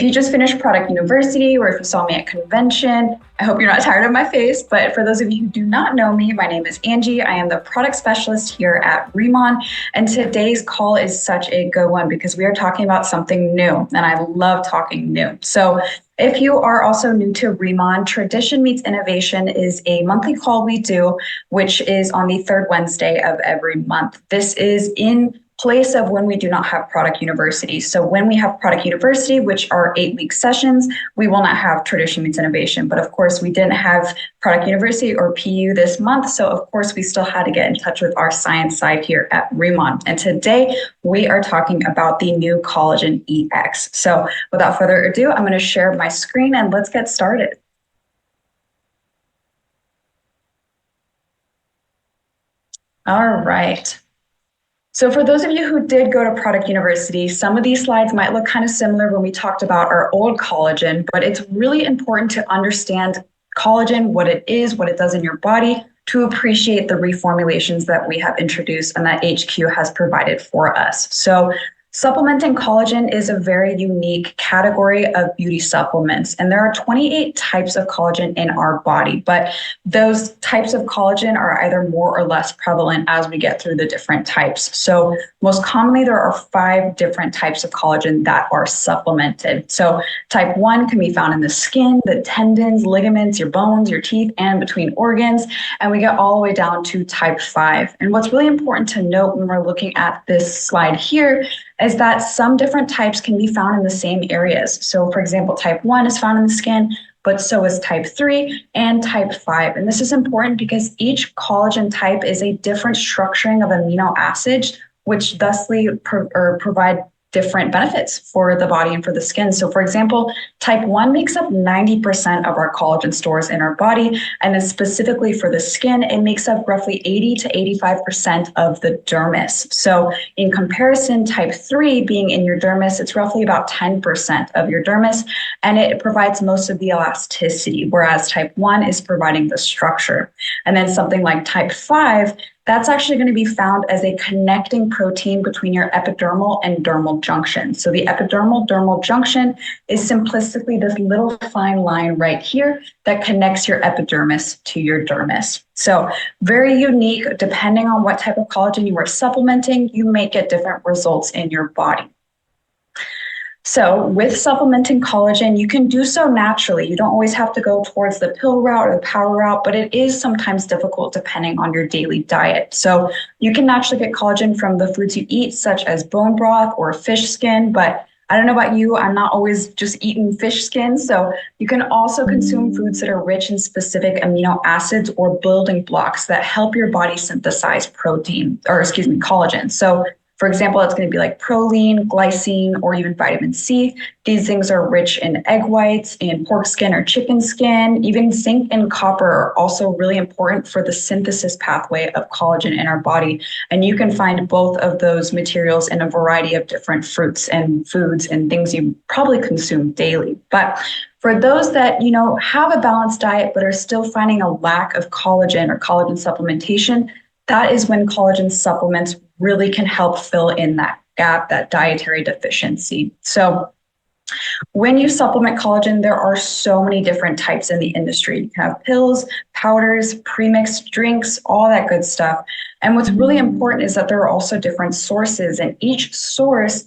If you just finished Product University or if you saw me at convention, I hope you're not tired of my face. But for those of you who do not know me, my name is Angie. I am the product specialist here at Riman. And today's call is such a good one because we are talking about something new. And I love talking new. So if you are also new to Riman, Tradition Meets Innovation is a monthly call we do, which is on the third Wednesday of every month. This is in place of when we do not have Product University. So when we have Product University, which are 8-week sessions, we will not have Tradition Meets Innovation. But of course, we didn't have Product University or PU this month. So of course, we still had to get in touch with our science side here at Riman. And today we are talking about the new Collagen EX. So without further ado, I'm going to share my screen and let's get started. All right. So for those of you who did go to Product University, some of these slides might look kind of similar when we talked about our old collagen, but it's really important to understand collagen, what it is, what it does in your body, to appreciate the reformulations that we have introduced and that HQ has provided for us. So supplementing collagen is a very unique category of beauty supplements, and there are 28 types of collagen in our body, but those types of collagen are either more or less prevalent as we get through the different types. So most commonly, there are 5 different types of collagen that are supplemented. So type 1 can be found in the skin, the tendons, ligaments, your bones, your teeth, and between organs, and we get all the way down to type 5. And what's really important to note when we're looking at this slide here is that some different types can be found in the same areas. So for example, type 1 is found in the skin, but so is type 3 and type 5. And this is important because each collagen type is a different structuring of amino acids, which thusly provide different benefits for the body and for the skin. So for example, type 1 makes up 90% of our collagen stores in our body. And then specifically for the skin, it makes up roughly 80 to 85% of the dermis. So in comparison, type 3 being in your dermis, it's roughly about 10% of your dermis, and it provides most of the elasticity, whereas type 1 is providing the structure. And then something like type 5, that's actually going to be found as a connecting protein between your epidermal and dermal junction. So the epidermal-dermal junction is simplistically this little fine line right here that connects your epidermis to your dermis. So very unique. Depending on what type of collagen you are supplementing, you may get different results in your body. So with supplementing collagen, you can do so naturally. You don't always have to go towards the pill route or the powder route, but it is sometimes difficult depending on your daily diet. So you can naturally get collagen from the foods you eat, such as bone broth or fish skin, but I don't know about you, I'm not always just eating fish skin. So you can also consume foods that are rich in specific amino acids or building blocks that help your body synthesize collagen. So for example, it's going to be like proline, glycine, or even vitamin C. These things are rich in egg whites, in pork skin or chicken skin. Even zinc and copper are also really important for the synthesis pathway of collagen in our body. And you can find both of those materials in a variety of different fruits and foods and things you probably consume daily. But for those that, have a balanced diet but are still finding a lack of collagen or collagen supplementation, that is when collagen supplements really can help fill in that gap, that dietary deficiency. So when you supplement collagen, there are so many different types in the industry. You can have pills, powders, premixed drinks, all that good stuff. And what's really important is that there are also different sources, and each source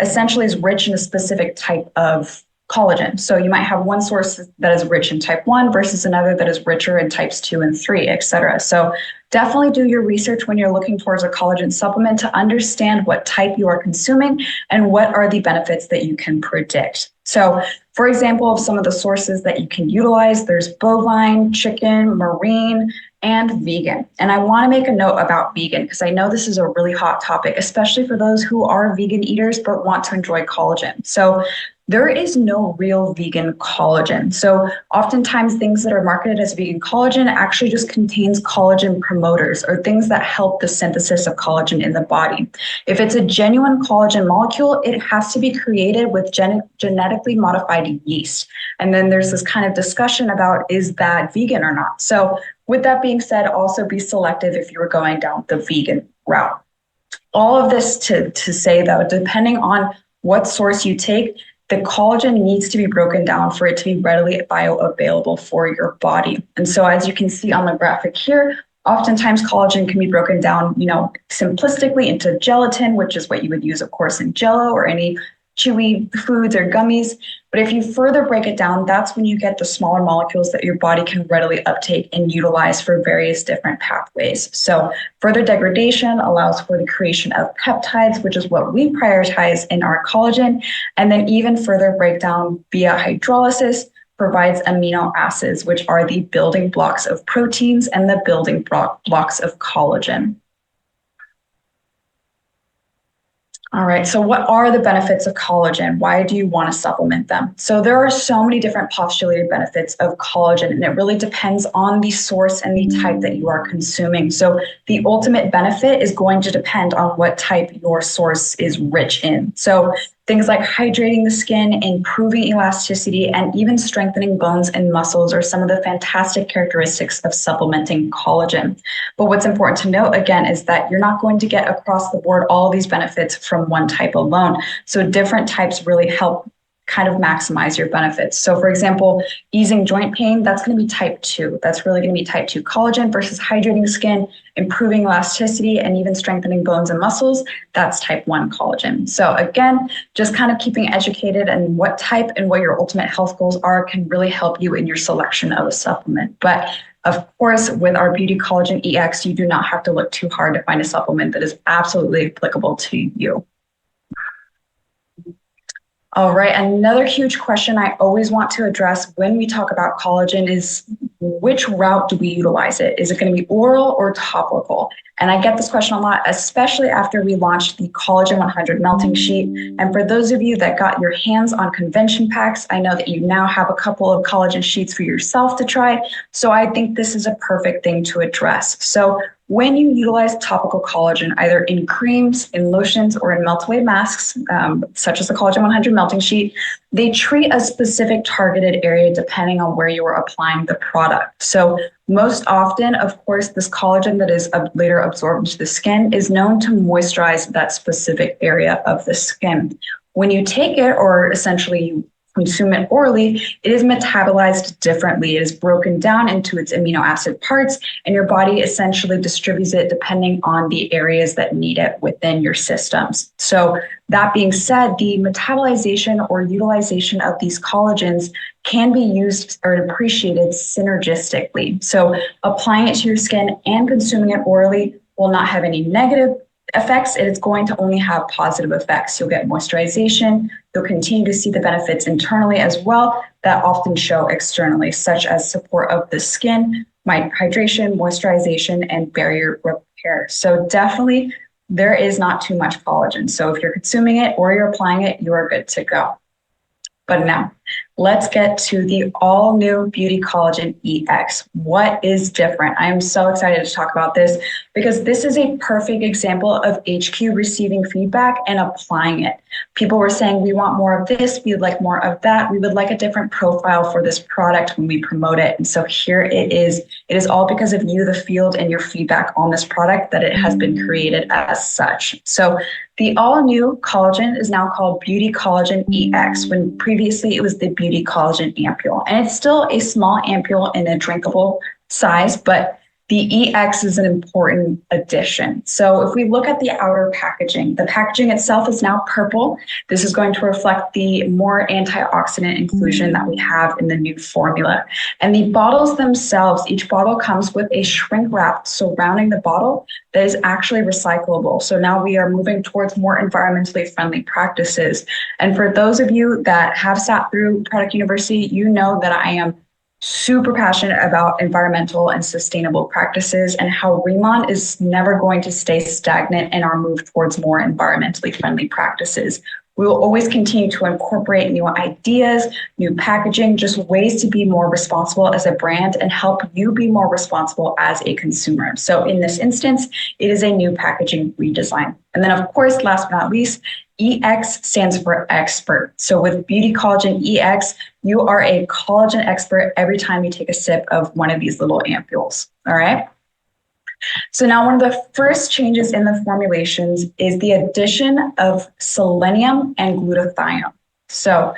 essentially is rich in a specific type of collagen. So you might have one source that is rich in type 1 versus another that is richer in types 2 and 3, et cetera. So definitely do your research when you're looking towards a collagen supplement to understand what type you are consuming and what are the benefits that you can predict. So for example, of some of the sources that you can utilize, there's bovine, chicken, marine, and vegan. And I want to make a note about vegan because I know this is a really hot topic, especially for those who are vegan eaters but want to enjoy collagen. So there is no real vegan collagen. So oftentimes things that are marketed as vegan collagen actually just contains collagen promoters or things that help the synthesis of collagen in the body. If it's a genuine collagen molecule, it has to be created with genetically modified yeast. And then there's this kind of discussion about, is that vegan or not? So with that being said, also be selective if you're going down the vegan route. All of this to say though, depending on what source you take, the collagen needs to be broken down for it to be readily bioavailable for your body. And so as you can see on the graphic here, oftentimes collagen can be broken down, simplistically into gelatin, which is what you would use, of course, in Jello or any chewy foods or gummies. But if you further break it down, that's when you get the smaller molecules that your body can readily uptake and utilize for various different pathways. So further degradation allows for the creation of peptides, which is what we prioritize in our collagen. And then even further breakdown via hydrolysis provides amino acids, which are the building blocks of proteins and the building blocks of collagen. All right, so what are the benefits of collagen? Why do you want to supplement them? So there are so many different postulated benefits of collagen, and it really depends on the source and the type that you are consuming. So the ultimate benefit is going to depend on what type your source is rich in. So things like hydrating the skin, improving elasticity, and even strengthening bones and muscles are some of the fantastic characteristics of supplementing collagen. But what's important to note, again, is that you're not going to get across the board all these benefits from one type alone. So different types really help kind of maximize your benefits. So for example, easing joint pain, that's going to be type 2. That's really going to be type 2 collagen versus hydrating skin, improving elasticity, and even strengthening bones and muscles. That's type 1 collagen. So again, just kind of keeping educated and what type and what your ultimate health goals are can really help you in your selection of a supplement. But of course, with our Beauty Collagen EX, you do not have to look too hard to find a supplement that is absolutely applicable to you. All right, another huge question I always want to address when we talk about collagen is which route do we utilize it? Is it going to be oral or topical? And I get this question a lot, especially after we launched the Collagen 100 melting sheet. And for those of you that got your hands on convention packs, I know that you now have a couple of collagen sheets for yourself to try. So I think this is a perfect thing to address. So when you utilize topical collagen, either in creams, in lotions, or in melt-away masks, such as the Collagen 100 melting sheet, they treat a specific targeted area depending on where you are applying the product. So most often, of course, this collagen that is later absorbed into the skin is known to moisturize that specific area of the skin. When you take it, or essentially you consume it orally, it is metabolized differently. It is broken down into its amino acid parts, and your body essentially distributes it depending on the areas that need it within your systems. So that being said, the metabolization or utilization of these collagens can be used or appreciated synergistically. So applying it to your skin and consuming it orally will not have any negative effects. It is going to only have positive effects. You'll get moisturization. You'll continue to see the benefits internally as well that often show externally, such as support of the skin, hydration, moisturization, and barrier repair. So definitely there is not too much collagen. So if you're consuming it or you're applying it, you are good to go. But now, let's get to the all-new Beauty Collagen EX. What is different? I am so excited to talk about this because this is a perfect example of HQ receiving feedback and applying it. People were saying, we want more of this, we would like more of that, we would like a different profile for this product when we promote it. And so here it is. It is all because of you, the field, and your feedback on this product that it has been created as such. So the all-new collagen is now called Beauty Collagen EX, when previously it was the Beauty Collagen ampule. And it's still a small ampule in a drinkable size, but the EX is an important addition. So if we look at the outer packaging, the packaging itself is now purple. This is going to reflect the more antioxidant inclusion that we have in the new formula. And the bottles themselves, each bottle comes with a shrink wrap surrounding the bottle that is actually recyclable. So now we are moving towards more environmentally friendly practices. And for those of you that have sat through Product University, you know that I am super passionate about environmental and sustainable practices and how Riman is never going to stay stagnant in our move towards more environmentally friendly practices. We will always continue to incorporate new ideas, new packaging, just ways to be more responsible as a brand and help you be more responsible as a consumer. So in this instance, it is a new packaging redesign. And then of course, last but not least, EX stands for expert. So with Beauty Collagen EX, you are a collagen expert every time you take a sip of one of these little ampules, all right? So now one of the first changes in the formulations is the addition of selenium and glutathione. So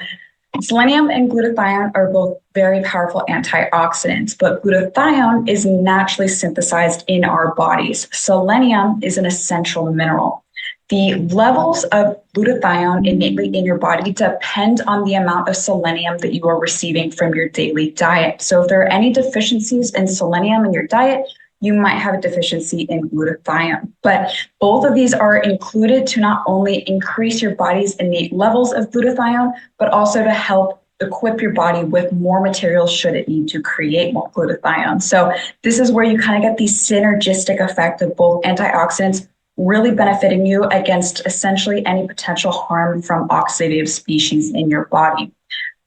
selenium and glutathione are both very powerful antioxidants, but glutathione is naturally synthesized in our bodies. Selenium is an essential mineral. The levels of glutathione innately in your body depend on the amount of selenium that you are receiving from your daily diet. So if there are any deficiencies in selenium in your diet, you might have a deficiency in glutathione. But both of these are included to not only increase your body's innate levels of glutathione, but also to help equip your body with more materials should it need to create more glutathione. So this is where you kind of get the synergistic effect of both antioxidants really benefiting you against essentially any potential harm from oxidative species in your body.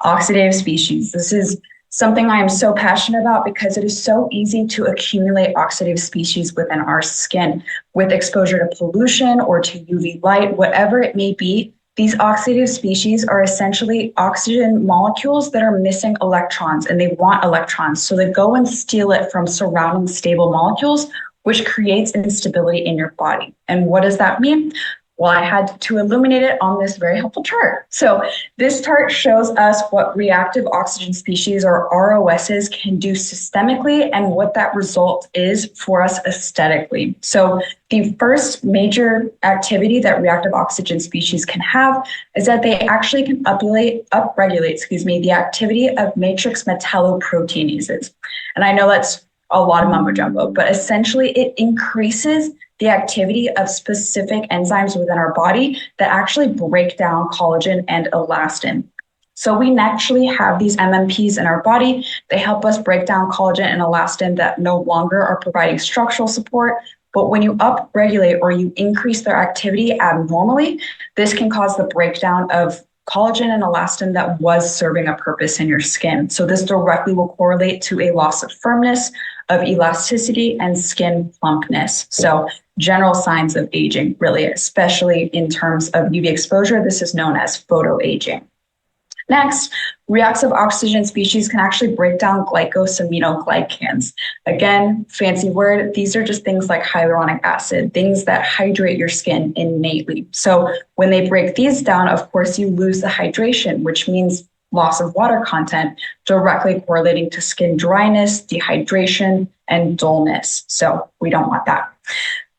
Oxidative species, this is something I am so passionate about because it is so easy to accumulate oxidative species within our skin with exposure to pollution or to UV light, whatever it may be. These oxidative species are essentially oxygen molecules that are missing electrons and they want electrons. So they go and steal it from surrounding stable molecules, which creates instability in your body. And what does that mean? Well, I had to illuminate it on this very helpful chart. So this chart shows us what reactive oxygen species or ROSs can do systemically and what that result is for us aesthetically. So the first major activity that reactive oxygen species can have is that they actually can upregulate the activity of matrix metalloproteinases. And I know that's a lot of mumbo jumbo, but essentially it increases the activity of specific enzymes within our body that actually break down collagen and elastin. So we naturally have these MMPs in our body. They help us break down collagen and elastin that no longer are providing structural support. But when you upregulate or you increase their activity abnormally, this can cause the breakdown of collagen and elastin that was serving a purpose in your skin. So this directly will correlate to a loss of firmness, of elasticity, and skin plumpness. So general signs of aging, really, especially in terms of UV exposure. This is known as photoaging. Next, reactive oxygen species can actually break down glycosaminoglycans. Again, fancy word, these are just things like hyaluronic acid, things that hydrate your skin innately. So when they break these down, of course, you lose the hydration, which means loss of water content, directly correlating to skin dryness, dehydration, and dullness. So we don't want that.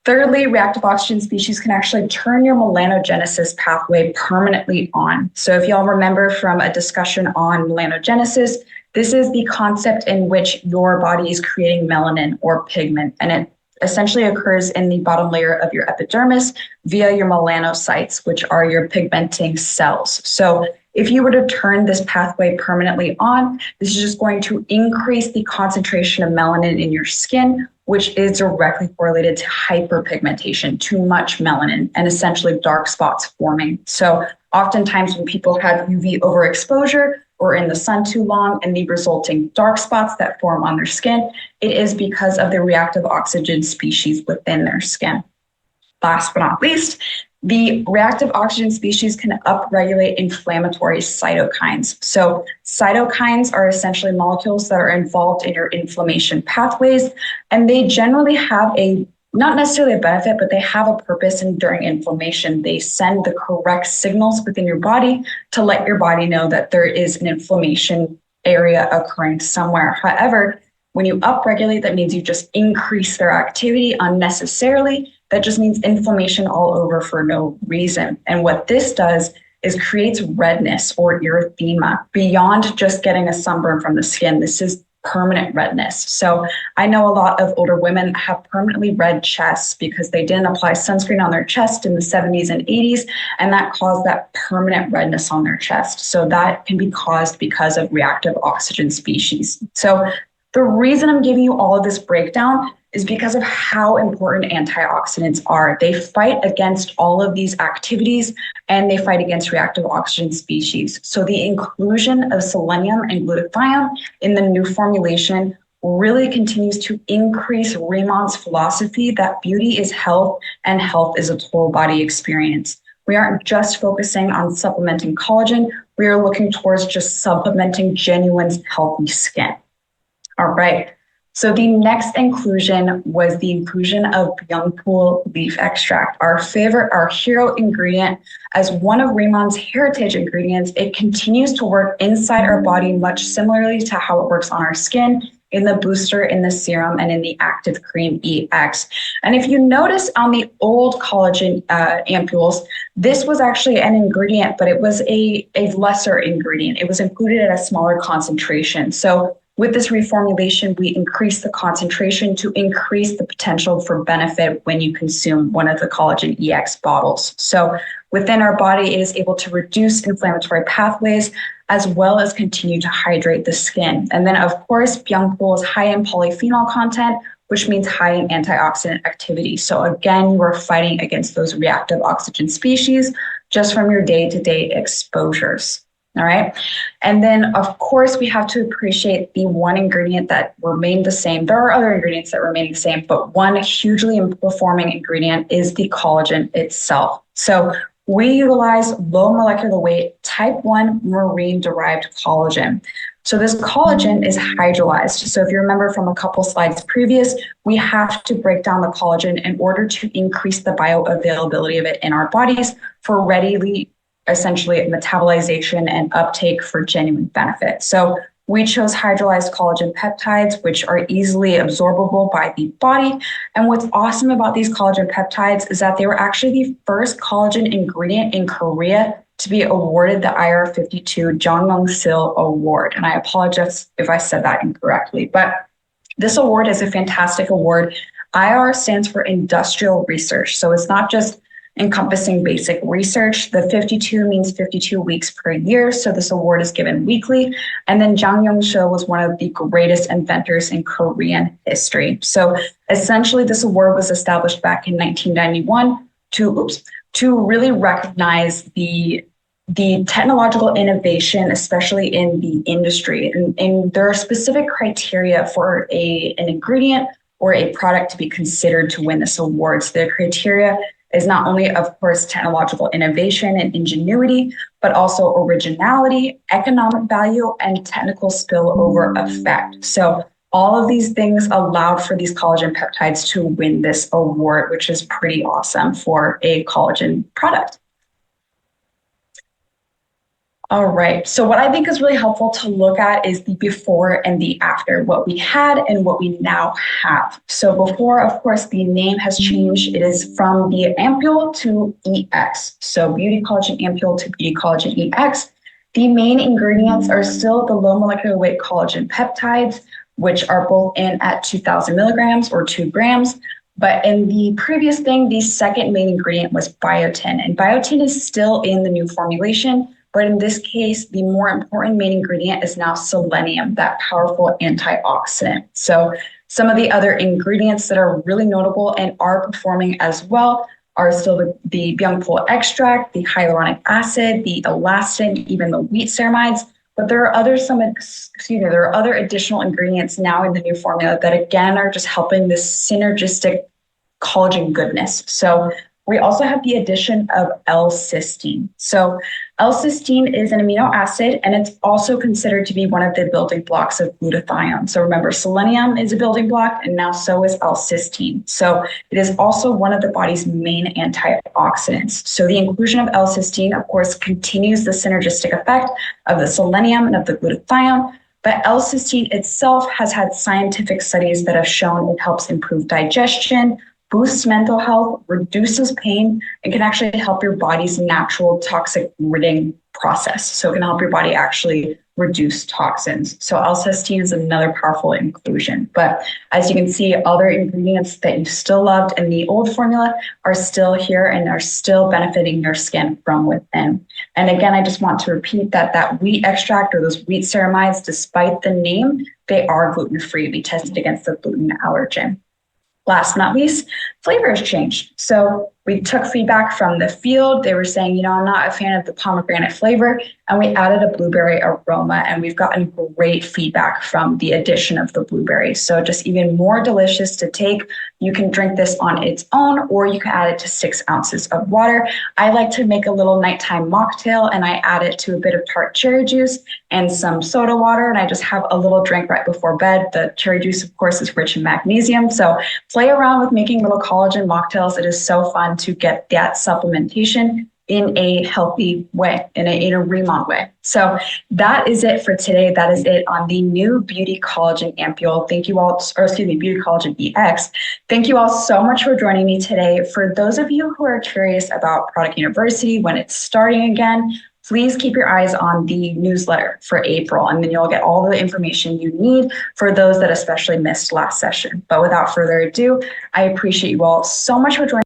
Thirdly, reactive oxygen species can actually turn your melanogenesis pathway permanently on. So if y'all remember from a discussion on melanogenesis, this is the concept in which your body is creating melanin or pigment, and it essentially occurs in the bottom layer of your epidermis via your melanocytes, which are your pigmenting cells. So if you were to turn this pathway permanently on, this is just going to increase the concentration of melanin in your skin, which is directly correlated to hyperpigmentation, too much melanin, and essentially dark spots forming. So oftentimes when people have UV overexposure or in the sun too long and the resulting dark spots that form on their skin, it is because of the reactive oxygen species within their skin. Last but not least, the reactive oxygen species can upregulate inflammatory cytokines. So cytokines are essentially molecules that are involved in your inflammation pathways, and they generally have not necessarily a benefit, but they have a purpose during inflammation. They send the correct signals within your body to let your body know that there is an inflammation area occurring somewhere. However, when you upregulate, that means you just increase their activity unnecessarily. That just means inflammation all over for no reason. And what this does is creates redness or erythema beyond just getting a sunburn from the skin. This is permanent redness. So I know a lot of older women have permanently red chests because they didn't apply sunscreen on their chest in the 70s and 80s, and that caused that permanent redness on their chest. So that can be caused because of reactive oxygen species. So the reason I'm giving you all of this breakdown is because of how important antioxidants are. They fight against all of these activities and they fight against reactive oxygen species. So the inclusion of selenium and glutathione in the new formulation really continues to increase Riman's philosophy that beauty is health and health is a total body experience. We aren't just focusing on supplementing collagen. We are looking towards just supplementing genuine healthy skin. All right. So the next inclusion was the inclusion of Byungpool leaf extract, our favorite, our hero ingredient. As one of Riman's heritage ingredients, it continues to work inside our body much similarly to how it works on our skin, in the booster, in the serum, and in the active cream EX. And if you notice on the old collagen ampules, this was actually an ingredient, but it was a lesser ingredient. It was included at a smaller concentration. So with this reformulation, we increase the concentration to increase the potential for benefit when you consume one of the collagen EX bottles. So within our body, it is able to reduce inflammatory pathways as well as continue to hydrate the skin. And then, of course, Byungpool is high in polyphenol content, which means high in antioxidant activity. So again, you are fighting against those reactive oxygen species just from your day-to-day exposures. All right. And then, of course, we have to appreciate the one ingredient that remained the same. There are other ingredients that remain the same, but one hugely performing ingredient is the collagen itself. So we utilize low molecular weight type 1 marine derived collagen. So this collagen is hydrolyzed. So if you remember from a couple slides previous, we have to break down the collagen in order to increase the bioavailability of it in our bodies for readily essentially metabolization and uptake for genuine benefit. So we chose hydrolyzed collagen peptides, which are easily absorbable by the body. And what's awesome about these collagen peptides is that they were actually the first collagen ingredient in Korea to be awarded the IR52 Jongmung-sil Award. And I apologize if I said that incorrectly, but this award is a fantastic award. IR stands for industrial research. So it's not just encompassing basic research. The 52 means 52 weeks per year, so this award is given weekly. And then Jang Yong-sil was one of the greatest inventors in Korean history. So essentially, this award was established back in 1991 to really recognize the technological innovation, especially in the industry. And there are specific criteria for an ingredient or a product to be considered to win this award. So the criteria is not only, of course, technological innovation and ingenuity, but also originality, economic value, and technical spillover effect. So all of these things allowed for these collagen peptides to win this award, which is pretty awesome for a collagen product. All right, so what I think is really helpful to look at is the before and the after, what we had and what we now have. So before, of course, the name has changed. It is from the ampule to EX. So beauty collagen ampule to beauty collagen EX. The main ingredients are still the low molecular weight collagen peptides, which are both in at 2,000 milligrams or 2 grams. But in the previous thing, the second main ingredient was biotin, and biotin is still in the new formulation. But in this case, the more important main ingredient is now selenium, that powerful antioxidant. So some of the other ingredients that are really notable and are performing as well are still the Byungpool extract, the hyaluronic acid, the elastin, even the wheat ceramides. But there are other additional ingredients now in the new formula that again are just helping this synergistic collagen goodness. So we also have the addition of L-cysteine. So L-cysteine is an amino acid, and it's also considered to be one of the building blocks of glutathione. So remember, selenium is a building block, and now so is L-cysteine. So it is also one of the body's main antioxidants. So the inclusion of L-cysteine, of course, continues the synergistic effect of the selenium and of the glutathione. But L-cysteine itself has had scientific studies that have shown it helps improve digestion, boosts mental health, reduces pain, and can actually help your body's natural toxic ridding process. So it can help your body actually reduce toxins. So L-cysteine is another powerful inclusion. But as you can see, other ingredients that you still loved in the old formula are still here and are still benefiting your skin from within. And again, I just want to repeat that wheat extract or those wheat ceramides, despite the name, they are gluten-free. We tested against the gluten allergen. Last but not least, flavor has changed. So We took feedback from the field. They were saying, I'm not a fan of the pomegranate flavor, and we added a blueberry aroma, and we've gotten great feedback from the addition of the blueberry. So just even more delicious to take. You can drink this on its own, or you can add it to 6 ounces of water. I like to make a little nighttime mocktail, and I add it to a bit of tart cherry juice and some soda water, and I just have a little drink right before bed. The cherry juice, of course, is rich in magnesium. So play around with making little collagen mocktails. It is so fun to get that supplementation in a healthy way, in a Riman way. So that is it for today. That is it on the new Beauty Collagen Ampule. Thank you all, Beauty Collagen EX. Thank you all so much for joining me today. For those of you who are curious about Product University, when it's starting again, please keep your eyes on the newsletter for April, and then you'll get all the information you need for those that especially missed last session. But without further ado, I appreciate you all so much for joining.